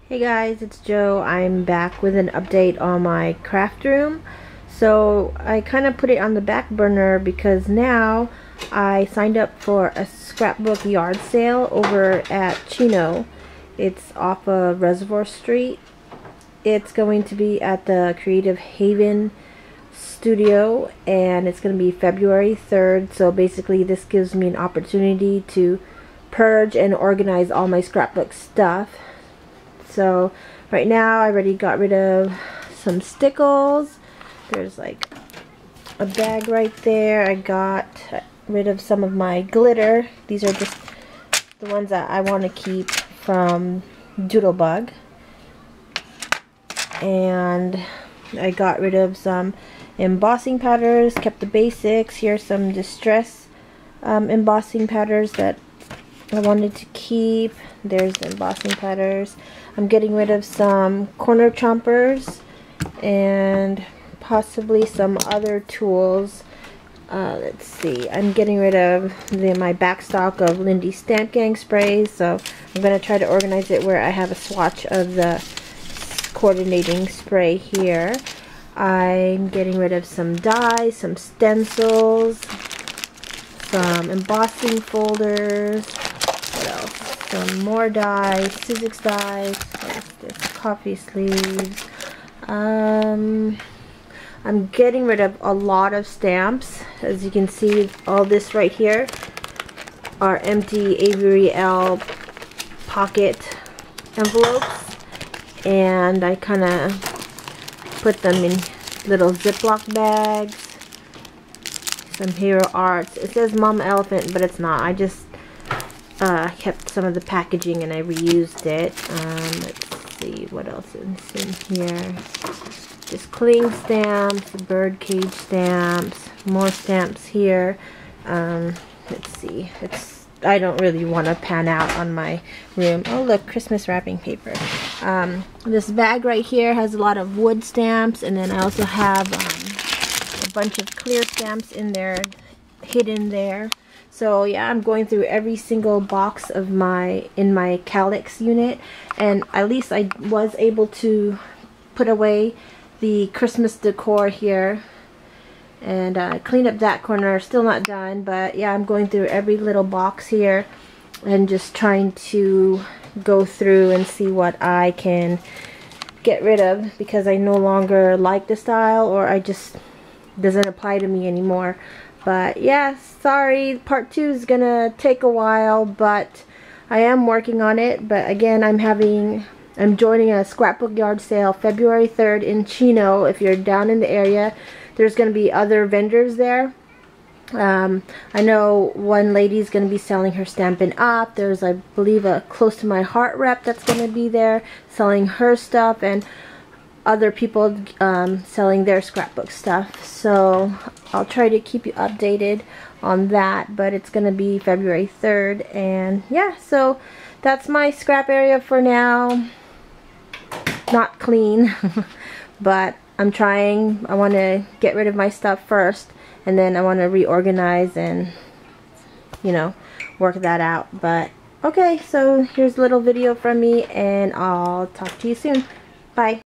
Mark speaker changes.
Speaker 1: Hey guys, it's Joe. I'm back with an update on my craft room. So I kind of put it on the back burner because now I signed up for a scrapbook yard sale over at Chino. It's off of Reservoir Street. It's going to be at the Creative Haven studio and it's going to be February 3rd. So basically this gives me an opportunity to purge and organize all my scrapbook stuff. So right now I already got rid of some stickles. There's like a bag right there. I got rid of some of my glitter. These are just the ones that I want to keep from Doodlebug. And I got rid of some embossing powders, kept the basics. Here's some distress embossing powders that I wanted to keep. There's the embossing powders. I'm getting rid of some corner chompers and possibly some other tools. Let's see. I'm getting rid of my back stock of Lindy Stamp Gang sprays. So I'm going to try to organize it where I have a swatch of the coordinating spray here. I'm getting rid of some dies, some stencils, some embossing folders. What else? Some more dies, Sizzix dies. What's this? Coffee sleeves. I'm getting rid of a lot of stamps. As you can see, all this right here are empty Avery L pocket envelopes, and I kind of put them in little Ziploc bags. Some Hero Arts. It says Mama Elephant, but it's not. I just kept some of the packaging and I reused it. Let's see what else is in here. Just cling stamps, bird cage stamps, more stamps here. Let's see. I don't really want to pan out on my room. Oh look, Christmas wrapping paper. This bag right here has a lot of wood stamps, and then I also have a bunch of clear stamps in there, hidden there. So yeah, I'm going through every single box of in my Calyx unit, and at least I was able to put away the Christmas decor here and clean up that corner. Still not done, but yeah, I'm going through every little box here and just trying to go through and see what I can get rid of because I no longer like the style, or I just doesn't apply to me anymore. But yeah, sorry, part 2 is gonna take a while, but I am working on it. But again, I'm joining a scrapbook yard sale February 3rd in Chino. If you're down in the area, there's gonna be other vendors there. I know one lady's gonna be selling her Stampin' Up. There's, I believe, a Close to My Heart rep that's gonna be there selling her stuff, and other people selling their scrapbook stuff. So I'll try to keep you updated on that, but it's gonna be February 3rd. And yeah, so that's my scrap area for now. Not clean but I'm trying. I want to get rid of my stuff first, and then I want to reorganize and, you know, work that out. But okay, so here's a little video from me, and I'll talk to you soon. Bye.